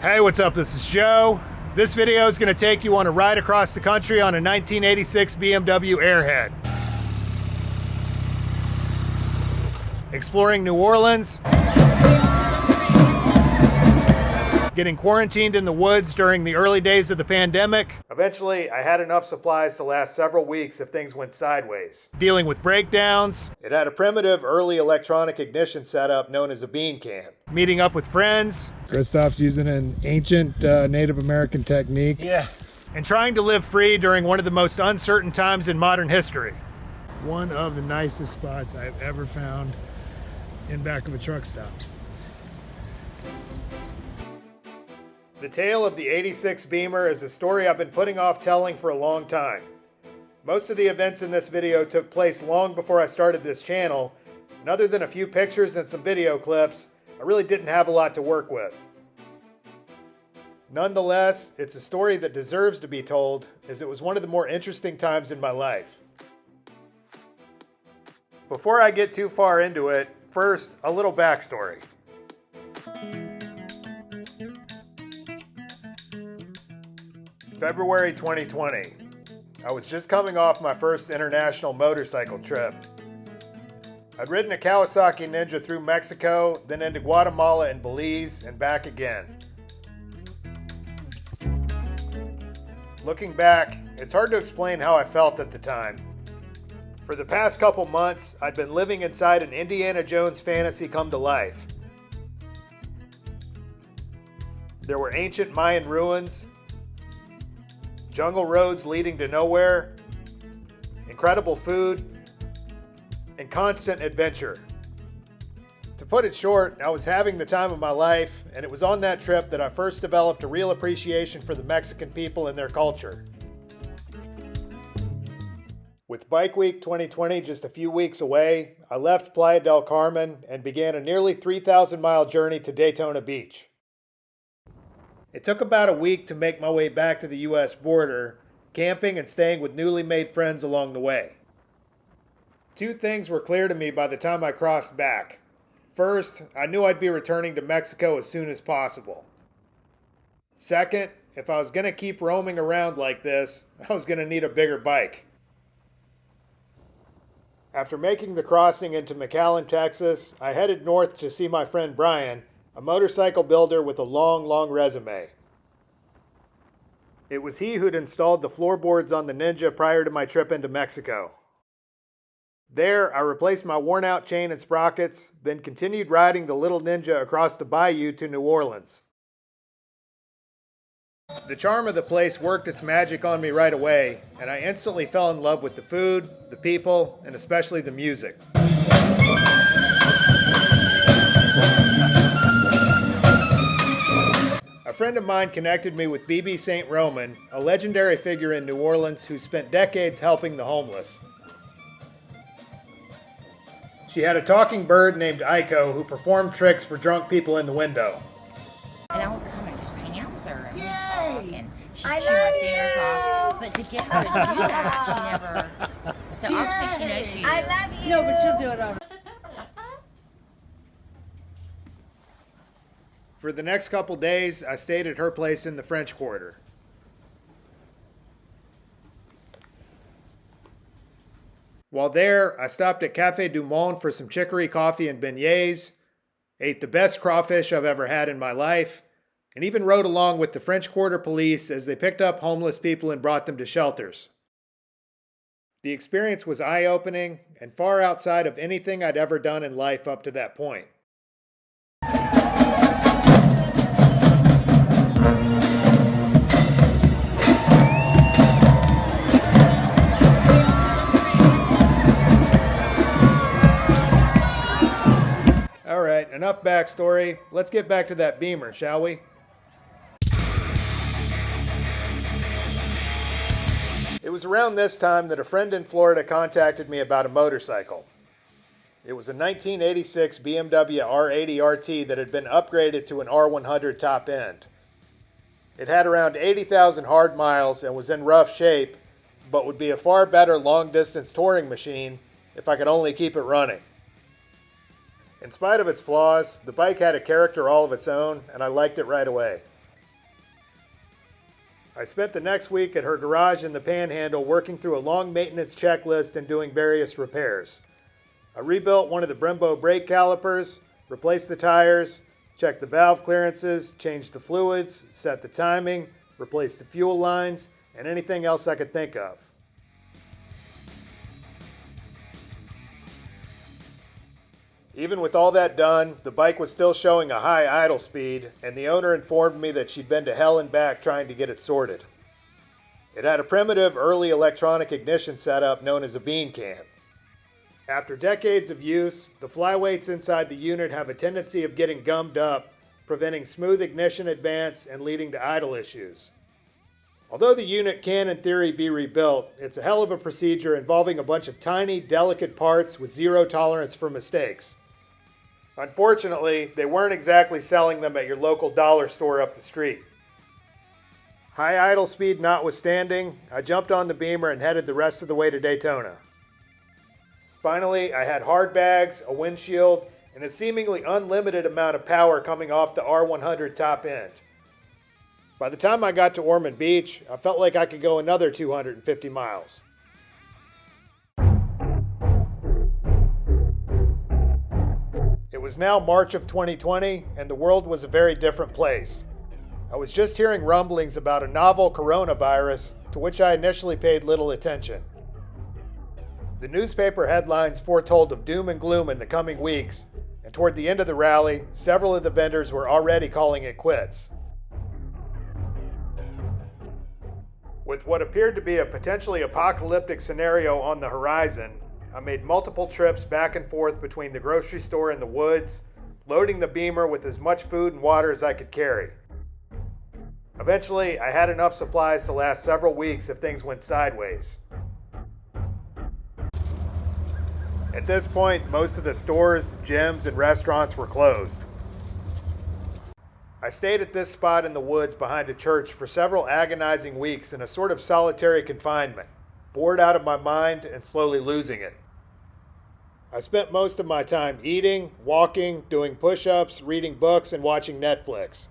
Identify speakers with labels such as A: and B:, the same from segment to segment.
A: Hey, what's up? This is Joe. This video is going to take you on a ride across the country on a 1986 BMW Airhead. Exploring New Orleans, getting quarantined in the woods during the early days of the pandemic. Eventually, I had enough supplies to last several weeks if things went sideways. Dealing with breakdowns. It had a primitive early electronic ignition setup known as a bean can. Meeting up with friends.
B: Christoph's using an ancient Native American technique.
A: Yeah. And trying to live free during one of the most uncertain times in modern history.
B: One of the nicest spots I've ever found in back of a truck stop.
A: The tale of the 86 Beamer is a story I've been putting off telling for a long time. Most of the events in this video took place long before I started this channel, and other than a few pictures and some video clips, I really didn't have a lot to work with. Nonetheless, it's a story that deserves to be told, as it was one of the more interesting times in my life. Before I get too far into it, first, a little backstory. February 2020. I was just coming off my first international motorcycle trip. I'd ridden a Kawasaki Ninja through Mexico, then into Guatemala and Belize, and back again. Looking back, it's hard to explain how I felt at the time. For the past couple months, I'd been living inside an Indiana Jones fantasy come to life. There were ancient Mayan ruins, jungle roads leading to nowhere, incredible food, and constant adventure. To put it short, I was having the time of my life, and it was on that trip that I first developed a real appreciation for the Mexican people and their culture. With Bike Week 2020 just a few weeks away, I left Playa del Carmen and began a nearly 3,000-mile journey to Daytona Beach. It took about a week to make my way back to the US border, camping and staying with newly made friends along the way. Two things were clear to me by the time I crossed back. First, I knew I'd be returning to Mexico as soon as possible. Second, if I was going to keep roaming around like this, I was going to need a bigger bike. After making the crossing into McAllen, Texas, I headed north to see my friend Brian, a motorcycle builder with a long resume. It was he who'd installed the floorboards on the Ninja prior to my trip into Mexico. There, I replaced my worn-out chain and sprockets, then continued riding the little Ninja across the bayou to New Orleans. The charm of the place worked its magic on me right away, and I instantly fell in love with the food, the people, and especially the music. A friend of mine connected me with BB St. Roman, a legendary figure in New Orleans who spent decades helping the homeless. She had a talking bird named Aiko who performed tricks for drunk people in the window.
C: And I would come and just hang out with her and we'd talk and she'd chew my fingers off. But to get her to do that, she never. So obviously she knows you.
D: I love you.
E: No, but she'll do it over.
A: For the next couple days, I stayed at her place in the French Quarter. While there, I stopped at Café du Monde for some chicory coffee and beignets, ate the best crawfish I've ever had in my life, and even rode along with the French Quarter police as they picked up homeless people and brought them to shelters. The experience was eye-opening and far outside of anything I'd ever done in life up to that point. Alright, enough backstory. Let's get back to that Beamer, shall we? It was around this time that a friend in Florida contacted me about a motorcycle. It was a 1986 BMW R80 RT that had been upgraded to an R100 top end. It had around 80,000 hard miles and was in rough shape, but would be a far better long-distance touring machine if I could only keep it running. In spite of its flaws, the bike had a character all of its own, and I liked it right away. I spent the next week at her garage in the Panhandle working through a long maintenance checklist and doing various repairs. I rebuilt one of the Brembo brake calipers, replaced the tires, checked the valve clearances, changed the fluids, set the timing, replaced the fuel lines, and anything else I could think of. Even with all that done, the bike was still showing a high idle speed, and the owner informed me that she'd been to hell and back trying to get it sorted. It had a primitive early electronic ignition setup known as a bean can. After decades of use, the flyweights inside the unit have a tendency of getting gummed up, preventing smooth ignition advance and leading to idle issues. Although the unit can in theory be rebuilt, it's a hell of a procedure involving a bunch of tiny, delicate parts with zero tolerance for mistakes. Unfortunately, they weren't exactly selling them at your local dollar store up the street. High idle speed notwithstanding, I jumped on the Beamer and headed the rest of the way to Daytona. Finally, I had hard bags, a windshield, and a seemingly unlimited amount of power coming off the R100 top end. By the time I got to Ormond Beach, I felt like I could go another 250 miles. It was now March of 2020, and the world was a very different place. I was just hearing rumblings about a novel coronavirus, to which I initially paid little attention. The newspaper headlines foretold of doom and gloom in the coming weeks, and toward the end of the rally, several of the vendors were already calling it quits. With what appeared to be a potentially apocalyptic scenario on the horizon, I made multiple trips back and forth between the grocery store and the woods, loading the Beamer with as much food and water as I could carry. Eventually, I had enough supplies to last several weeks if things went sideways. At this point, most of the stores, gyms, and restaurants were closed. I stayed at this spot in the woods behind a church for several agonizing weeks in a sort of solitary confinement, bored out of my mind and slowly losing it. I spent most of my time eating, walking, doing push-ups, reading books, and watching Netflix.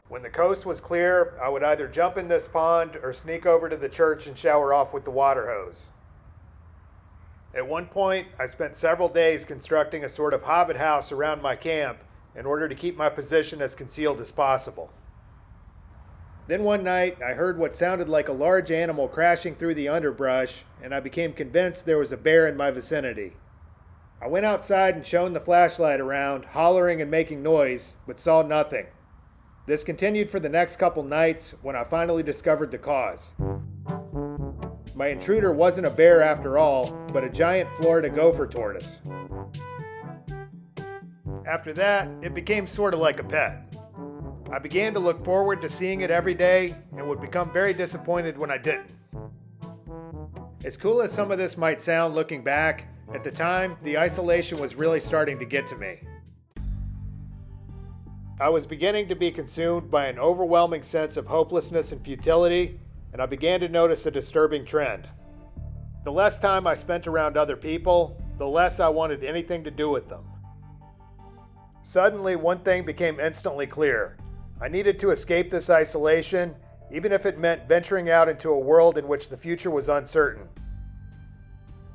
A: When the coast was clear, I would either jump in this pond or sneak over to the church and shower off with the water hose. At one point, I spent several days constructing a sort of hobbit house around my camp in order to keep my position as concealed as possible. Then one night, I heard what sounded like a large animal crashing through the underbrush, and I became convinced there was a bear in my vicinity. I went outside and shone the flashlight around, hollering and making noise, but saw nothing. This continued for the next couple nights when I finally discovered the cause. My intruder wasn't a bear after all, but a giant Florida gopher tortoise. After that, it became sort of like a pet. I began to look forward to seeing it every day and would become very disappointed when I didn't. As cool as some of this might sound looking back, at the time, the isolation was really starting to get to me. I was beginning to be consumed by an overwhelming sense of hopelessness and futility, and I began to notice a disturbing trend. The less time I spent around other people, the less I wanted anything to do with them. Suddenly, one thing became instantly clear. I needed to escape this isolation, even if it meant venturing out into a world in which the future was uncertain.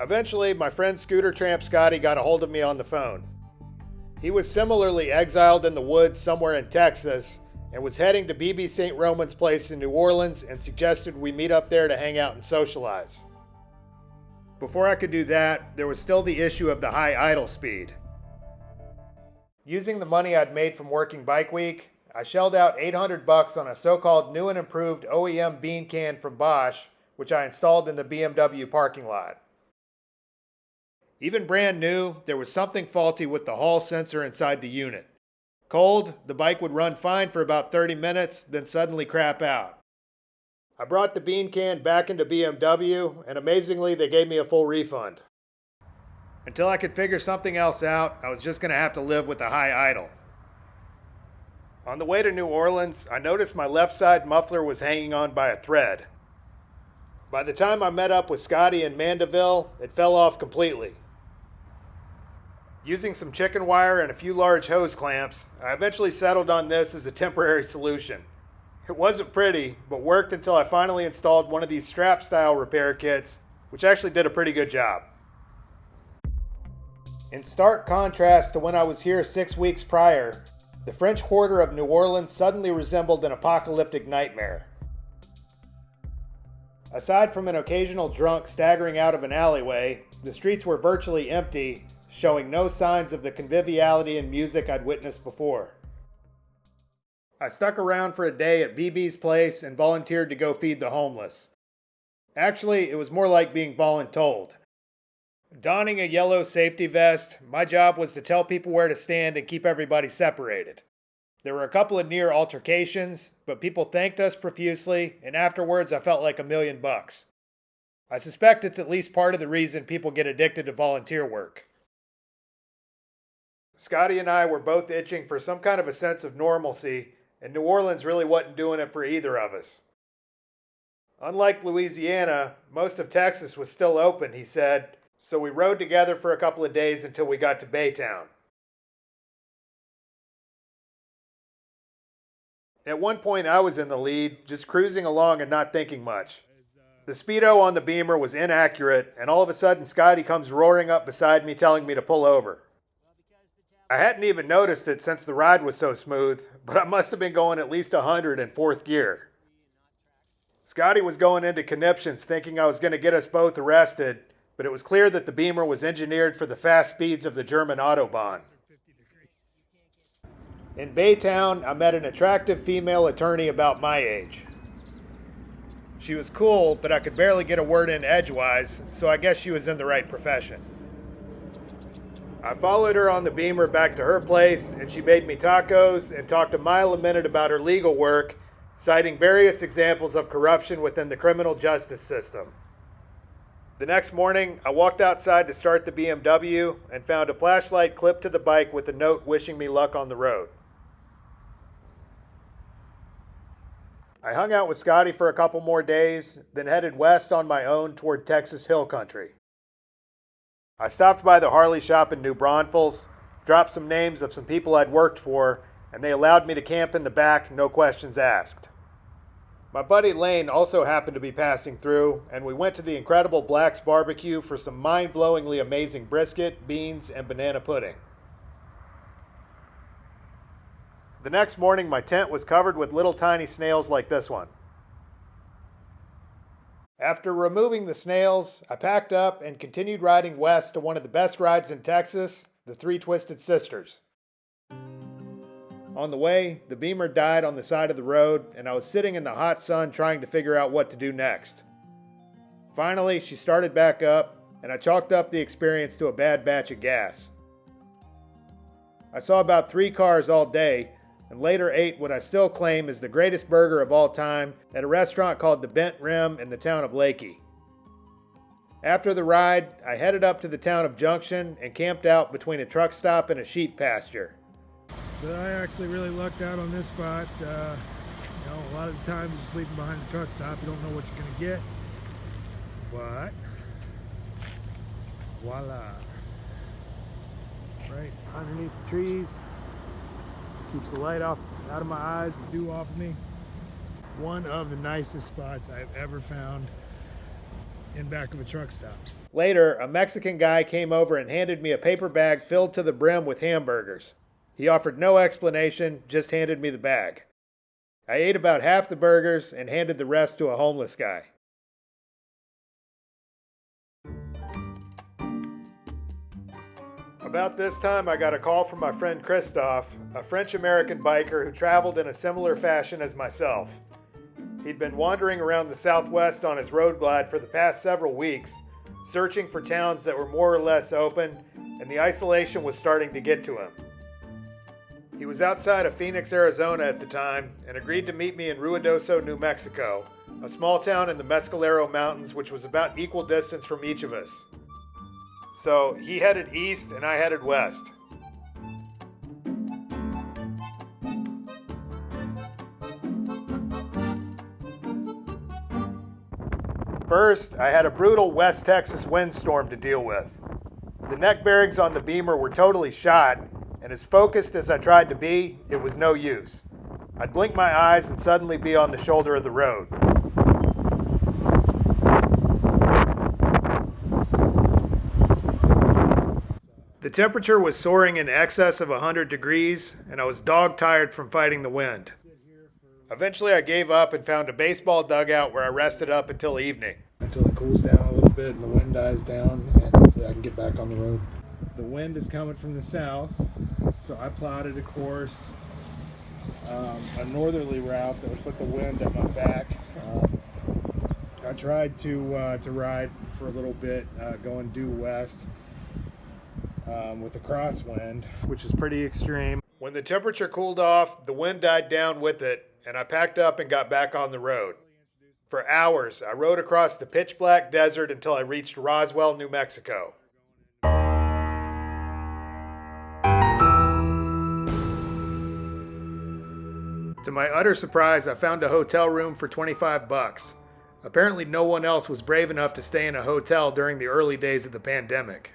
A: Eventually, my friend Scooter Tramp Scotty got a hold of me on the phone. He was similarly exiled in the woods somewhere in Texas and was heading to BB St. Roman's place in New Orleans and suggested we meet up there to hang out and socialize. Before I could do that, there was still the issue of the high idle speed. Using the money I'd made from working Bike Week, I shelled out $800 on a so-called new and improved OEM bean can from Bosch, which I installed in the BMW parking lot. Even brand new, there was something faulty with the hall sensor inside the unit. Cold, the bike would run fine for about 30 minutes, then suddenly crap out. I brought the bean can back into BMW, and amazingly, they gave me a full refund. Until I could figure something else out, I was just going to have to live with the high idle. On the way to New Orleans, I noticed my left side muffler was hanging on by a thread. By the time I met up with Scotty in Mandeville, it fell off completely. Using some chicken wire and a few large hose clamps, I eventually settled on this as a temporary solution. It wasn't pretty, but worked until I finally installed one of these strap-style repair kits, which actually did a pretty good job. In stark contrast to when I was here 6 weeks prior, the French Quarter of New Orleans suddenly resembled an apocalyptic nightmare. Aside from an occasional drunk staggering out of an alleyway, the streets were virtually empty, showing no signs of the conviviality and music I'd witnessed before. I stuck around for a day at BB's place and volunteered to go feed the homeless. Actually, it was more like being voluntold. Donning a yellow safety vest, my job was to tell people where to stand and keep everybody separated. There were a couple of near altercations, but people thanked us profusely, and afterwards I felt like $1,000,000. I suspect it's at least part of the reason people get addicted to volunteer work. Scotty and I were both itching for some kind of a sense of normalcy, and New Orleans really wasn't doing it for either of us. Unlike Louisiana, most of Texas was still open, he said, so we rode together for a couple of days until we got to Baytown. At one point I was in the lead, just cruising along and not thinking much. The speedo on the Beamer was inaccurate, and all of a sudden Scotty comes roaring up beside me telling me to pull over. I hadn't even noticed it since the ride was so smooth, but I must have been going at least 100 in fourth gear. Scotty was going into conniptions thinking I was going to get us both arrested, but it was clear that the Beamer was engineered for the fast speeds of the German Autobahn. In Baytown, I met an attractive female attorney about my age. She was cool, but I could barely get a word in edgewise, so I guess she was in the right profession. I followed her on the Beamer back to her place, and she made me tacos and talked a mile a minute about her legal work, citing various examples of corruption within the criminal justice system. The next morning, I walked outside to start the BMW and found a flashlight clipped to the bike with a note wishing me luck on the road. I hung out with Scotty for a couple more days, then headed west on my own toward Texas Hill Country. I stopped by the Harley shop in New Braunfels, dropped some names of some people I'd worked for, and they allowed me to camp in the back, no questions asked. My buddy Lane also happened to be passing through, and we went to the incredible Black's Barbecue for some mind-blowingly amazing brisket, beans, and banana pudding. The next morning, my tent was covered with little tiny snails like this one. After removing the snails, I packed up and continued riding west to one of the best rides in Texas, the Three Twisted Sisters. On the way, the Beamer died on the side of the road, and I was sitting in the hot sun trying to figure out what to do next. Finally, she started back up, and I chalked up the experience to a bad batch of gas. I saw about 3 cars all day, and later ate what I still claim is the greatest burger of all time at a restaurant called the Bent Rim in the town of Lakey. After the ride, I headed up to the town of Junction and camped out between a truck stop and a sheep pasture.
B: So I actually really lucked out on this spot. A lot of the times you're sleeping behind the truck stop, you don't know what you're going to get. But, voila. Right underneath the trees. Keeps the light out of my eyes, the dew off of me. One of the nicest spots I've ever found in back of a truck stop.
A: Later, a Mexican guy came over and handed me a paper bag filled to the brim with hamburgers. He offered no explanation, just handed me the bag. I ate about half the burgers and handed the rest to a homeless guy. About this time, I got a call from my friend Christophe, a French-American biker who traveled in a similar fashion as myself. He'd been wandering around the Southwest on his road glide for the past several weeks, searching for towns that were more or less open, and the isolation was starting to get to him. He was outside of Phoenix, Arizona at the time, and agreed to meet me in Ruidoso, New Mexico, a small town in the Mescalero Mountains which was about equal distance from each of us. So he headed east and I headed west. First, I had a brutal West Texas windstorm to deal with. The neck bearings on the Beamer were totally shot, and as focused as I tried to be, it was no use. I'd blink my eyes and suddenly be on the shoulder of the road. The temperature was soaring in excess of 100 degrees, and I was dog-tired from fighting the wind. Eventually, I gave up and found a baseball dugout where I rested up until evening.
B: Until it cools down a little bit and the wind dies down, and hopefully I can get back on the road. The wind is coming from the south, so I plotted a course, a northerly route that would put the wind at my back. I tried to ride for a little bit, going due west with a crosswind, which is pretty extreme.
A: When the temperature cooled off, the wind died down with it, and I packed up and got back on the road. For hours, I rode across the pitch-black desert until I reached Roswell, New Mexico. To my utter surprise, I found a hotel room for $25. Apparently, no one else was brave enough to stay in a hotel during the early days of the pandemic.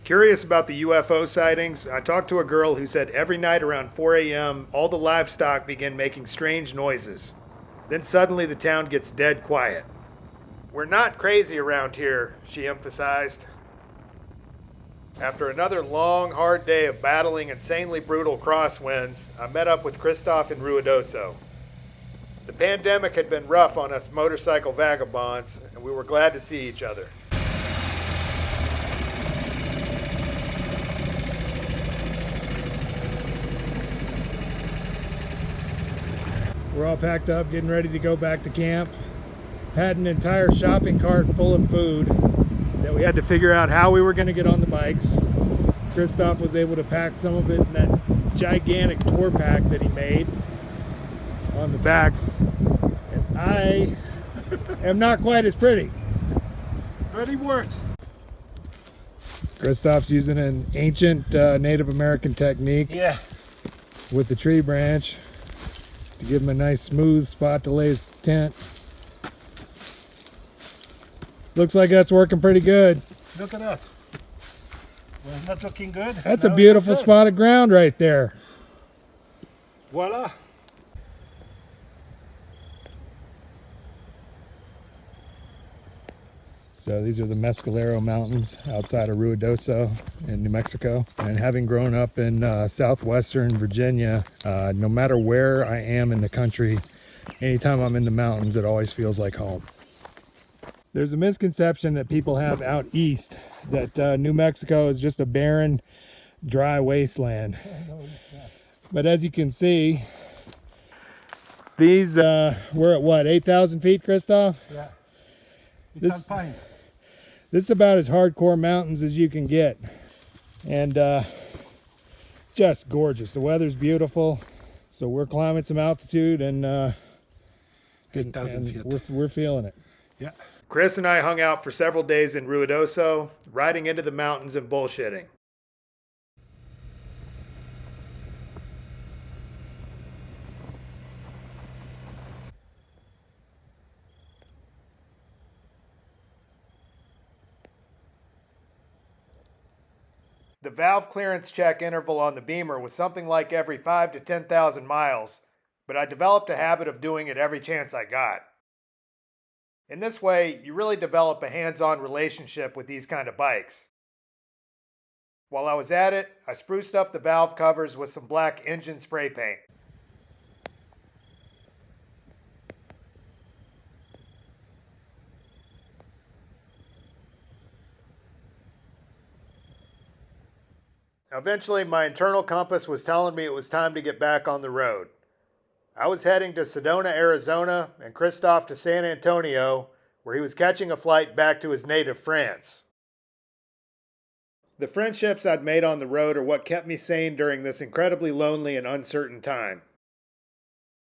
A: Curious about the UFO sightings, I talked to a girl who said every night around 4 a.m., all the livestock begin making strange noises. Then suddenly the town gets dead quiet. "We're not crazy around here," she emphasized. After another long, hard day of battling insanely brutal crosswinds, I met up with Christoph in Ruidoso. The pandemic had been rough on us motorcycle vagabonds, and we were glad to see each other.
B: We're all packed up, getting ready to go back to camp. Had an entire shopping cart full of food that we had to figure out how we were going to get on the bikes. Christoph was able to pack some of it in that gigantic tour pack that he made on the back. And I am not quite as pretty.
D: But he works.
B: Christoph's using an ancient Native American technique with the tree branch to give him a nice smooth spot to lay his tent. Looks like that's working pretty good.
D: Look at that. Well, not looking good.
B: That's a beautiful spot of ground right there.
D: Voila.
B: So these are the Mescalero Mountains outside of Ruidoso in New Mexico. And having grown up in southwestern Virginia, no matter where I am in the country, anytime I'm in the mountains, it always feels like home. There's a misconception that people have out east that New Mexico is just a barren, dry wasteland. But as you can see, these, we're at what, 8,000 feet, Christoph?
D: Yeah. It's alpine.
B: This is about as hardcore mountains as you can get. And just gorgeous. The weather's beautiful. So we're climbing some altitude and
D: 8,000 feet.
B: We're feeling it.
D: Yeah.
A: Chris and I hung out for several days in Ruidoso, riding into the mountains and bullshitting. The valve clearance check interval on the Beamer was something like every 5 to 10,000 miles, but I developed a habit of doing it every chance I got. In this way, you really develop a hands-on relationship with these kind of bikes. While I was at it, I spruced up the valve covers with some black engine spray paint. Eventually, my internal compass was telling me it was time to get back on the road. I was heading to Sedona, Arizona, and Christoph to San Antonio, where he was catching a flight back to his native France. The friendships I'd made on the road are what kept me sane during this incredibly lonely and uncertain time.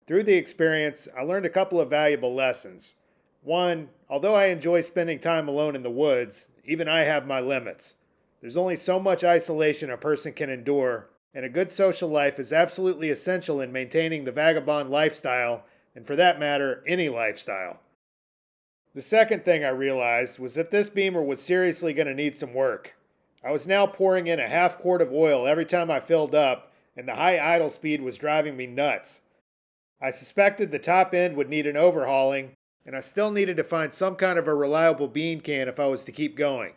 A: Through the experience, I learned a couple of valuable lessons. One, although I enjoy spending time alone in the woods, even I have my limits. There's only so much isolation a person can endure, and a good social life is absolutely essential in maintaining the vagabond lifestyle, and for that matter, any lifestyle. The second thing I realized was that this Beamer was seriously going to need some work. I was now pouring in a half quart of oil every time I filled up, and the high idle speed was driving me nuts. I suspected the top end would need an overhauling, and I still needed to find some kind of a reliable bean can if I was to keep going.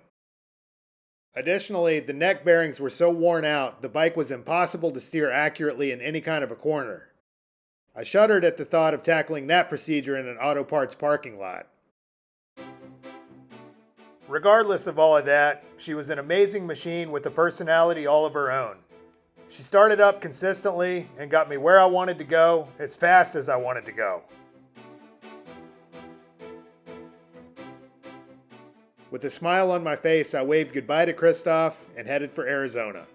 A: Additionally, the neck bearings were so worn out, the bike was impossible to steer accurately in any kind of a corner. I shuddered at the thought of tackling that procedure in an auto parts parking lot. Regardless of all of that, she was an amazing machine with a personality all of her own. She started up consistently and got me where I wanted to go as fast as I wanted to go. With a smile on my face, I waved goodbye to Christoph and headed for Arizona.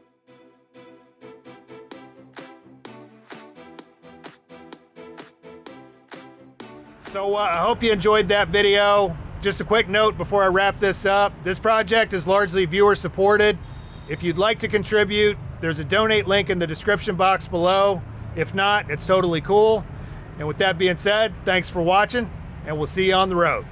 A: So I hope you enjoyed that video. Just a quick note before I wrap this up. This project is largely viewer supported. If you'd like to contribute, there's a donate link in the description box below. If not, it's totally cool. And with that being said, thanks for watching, and we'll see you on the road.